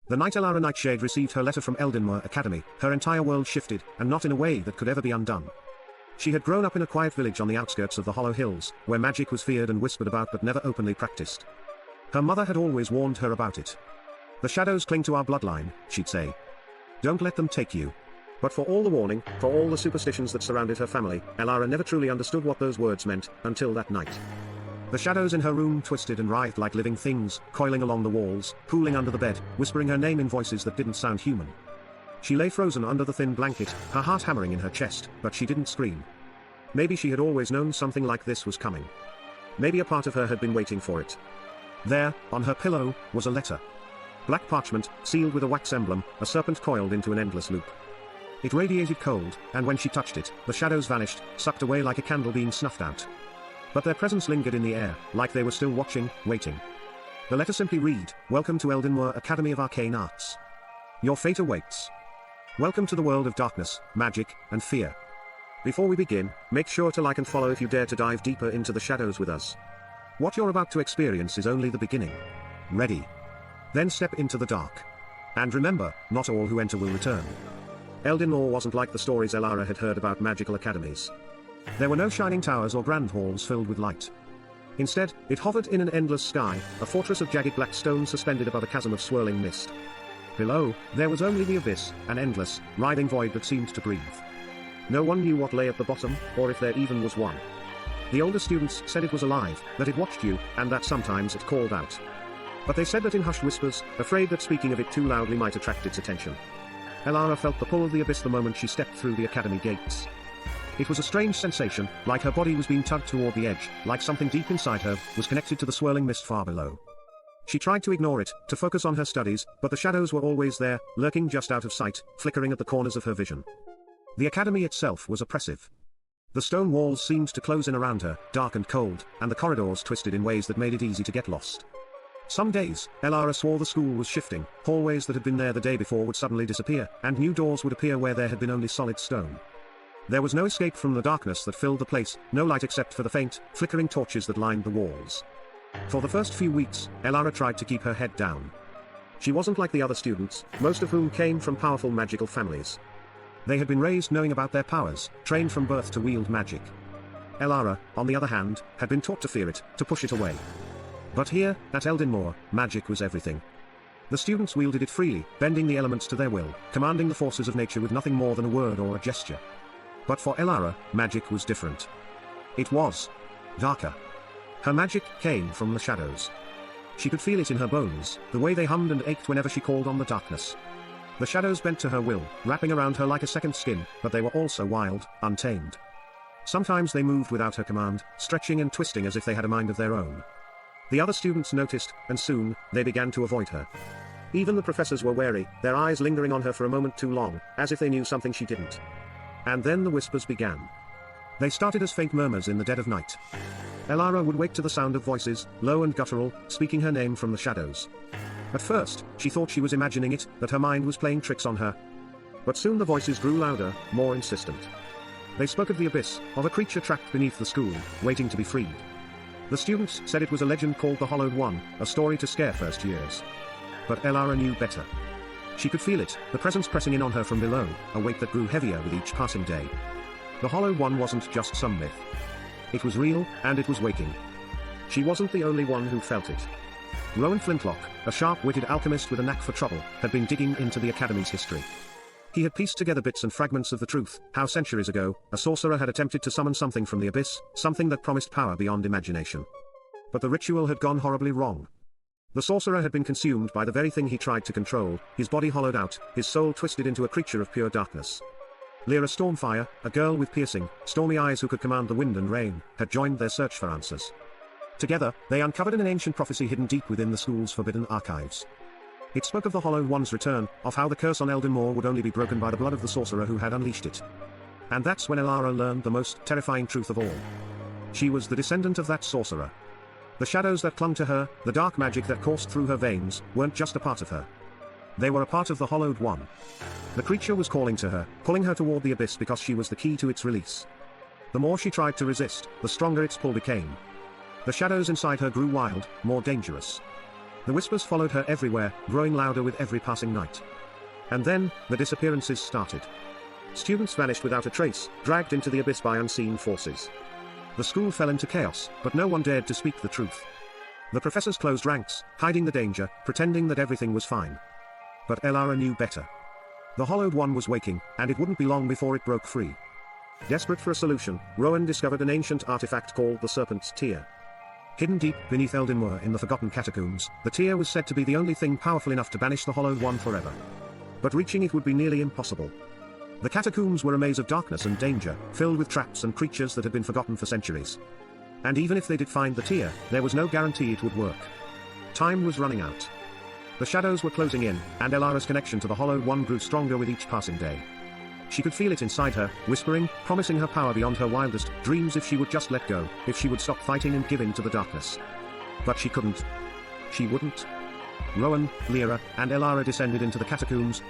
The night Elara Nightshade received her letter from Eldenmoor Academy, her entire world shifted, and not in a way that could ever be undone. She had grown up in a quiet village on the outskirts of the Hollow Hills, where magic was feared and whispered about but never openly practiced. Her mother had always warned her about it. "The shadows cling to our bloodline," she'd say. "Don't let them take you." But for all the warning, for all the superstitions that surrounded her family, Elara never truly understood what those words meant, until that night. The shadows in her room twisted and writhed like living things, coiling along the walls, pooling under the bed, whispering her name in voices that didn't sound human. She lay frozen under the thin blanket, her heart hammering in her chest, but she didn't scream. Maybe she had always known something like this was coming. Maybe a part of her had been waiting for it. There, on her pillow, was a letter. Black parchment, sealed with a wax emblem, a serpent coiled into an endless loop. It radiated cold, and when she touched it, the shadows vanished, sucked away like a candle being snuffed out. But their presence lingered in the air, like they were still watching, waiting. The letter simply read, "Welcome to Eldenmoor Academy of Arcane Arts. Your fate awaits. Welcome to the world of darkness, magic, and fear." Before we begin, make sure to like and follow if you dare to dive deeper into the shadows with us. What you're about to experience is only the beginning. Ready? Then step into the dark. And remember, not all who enter will return. Eldenmoor wasn't like the stories Elara had heard about magical academies. There were no shining towers or grand halls filled with light. Instead, it hovered in an endless sky, a fortress of jagged black stone suspended above a chasm of swirling mist. Below, there was only the abyss, an endless, writhing void that seemed to breathe. No one knew what lay at the bottom, or if there even was one. The older students said it was alive, that it watched you, and that sometimes it called out. But they said that in hushed whispers, afraid that speaking of it too loudly might attract its attention. Elara felt the pull of the abyss the moment she stepped through the academy gates. It was a strange sensation, like her body was being tugged toward the edge, like something deep inside her was connected to the swirling mist far below. She tried to ignore it, to focus on her studies, but the shadows were always there, lurking just out of sight, flickering at the corners of her vision. The academy itself was oppressive. The stone walls seemed to close in around her, dark and cold, and the corridors twisted in ways that made it easy to get lost. Some days, Elara swore the school was shifting, hallways that had been there the day before would suddenly disappear, and new doors would appear where there had been only solid stone. There was no escape from the darkness that filled the place, no light except for the faint, flickering torches that lined the walls. For the first few weeks, Elara tried to keep her head down. She wasn't like the other students, most of whom came from powerful magical families. They had been raised knowing about their powers, trained from birth to wield magic. Elara, on the other hand, had been taught to fear it, to push it away. But here, at Eldenmoor, magic was everything. The students wielded it freely, bending the elements to their will, commanding the forces of nature with nothing more than a word or a gesture. But for Elara, magic was different. It was darker. Her magic came from the shadows. She could feel it in her bones, the way they hummed and ached whenever she called on the darkness. The shadows bent to her will, wrapping around her like a second skin, but they were also wild, untamed. Sometimes they moved without her command, stretching and twisting as if they had a mind of their own. The other students noticed, and soon, they began to avoid her. Even the professors were wary, their eyes lingering on her for a moment too long, as if they knew something she didn't. And then the whispers began. They started as faint murmurs in the dead of night. Elara would wake to the sound of voices, low and guttural, speaking her name from the shadows. At first, she thought she was imagining it, that her mind was playing tricks on her. But soon the voices grew louder, more insistent. They spoke of the abyss, of a creature trapped beneath the school, waiting to be freed. The students said it was a legend called the Hollowed One, a story to scare first years. But Elara knew better. She could feel it, the presence pressing in on her from below, a weight that grew heavier with each passing day. The Hollowed One wasn't just some myth. It was real, and it was waking. She wasn't the only one who felt it. Rowan Flintlock, a sharp-witted alchemist with a knack for trouble, had been digging into the Academy's history. He had pieced together bits and fragments of the truth, how centuries ago, a sorcerer had attempted to summon something from the abyss, something that promised power beyond imagination. But the ritual had gone horribly wrong. The sorcerer had been consumed by the very thing he tried to control, his body hollowed out, his soul twisted into a creature of pure darkness. Lyra Stormfire, a girl with piercing, stormy eyes who could command the wind and rain, had joined their search for answers. Together, they uncovered an ancient prophecy hidden deep within the school's forbidden archives. It spoke of the Hollowed One's return, of how the curse on Eldenmoor would only be broken by the blood of the sorcerer who had unleashed it. And that's when Elara learned the most terrifying truth of all. She was the descendant of that sorcerer. The shadows that clung to her, the dark magic that coursed through her veins, weren't just a part of her. They were a part of the Hollowed One. The creature was calling to her, pulling her toward the abyss because she was the key to its release. The more she tried to resist, the stronger its pull became. The shadows inside her grew wild, more dangerous. The whispers followed her everywhere, growing louder with every passing night. And then, the disappearances started. Students vanished without a trace, dragged into the abyss by unseen forces. The school fell into chaos, but no one dared to speak the truth. The professors closed ranks, hiding the danger, pretending that everything was fine. But Elara knew better. The Hollowed One was waking, and it wouldn't be long before it broke free. Desperate for a solution, Rowan discovered an ancient artifact called the Serpent's Tear. Hidden deep beneath Eldenmoor in the Forgotten Catacombs, the tear was said to be the only thing powerful enough to banish the Hollowed One forever. But reaching it would be nearly impossible. The catacombs were a maze of darkness and danger, filled with traps and creatures that had been forgotten for centuries. And even if they did find the tear, there was no guarantee it would work. Time was running out. The shadows were closing in, and Elara's connection to the Hollowed One grew stronger with each passing day. She could feel it inside her, whispering, promising her power beyond her wildest dreams if she would just let go, if she would stop fighting and give in to the darkness. But she couldn't. She wouldn't. Rowan, Lyra, and Elara descended into the catacombs,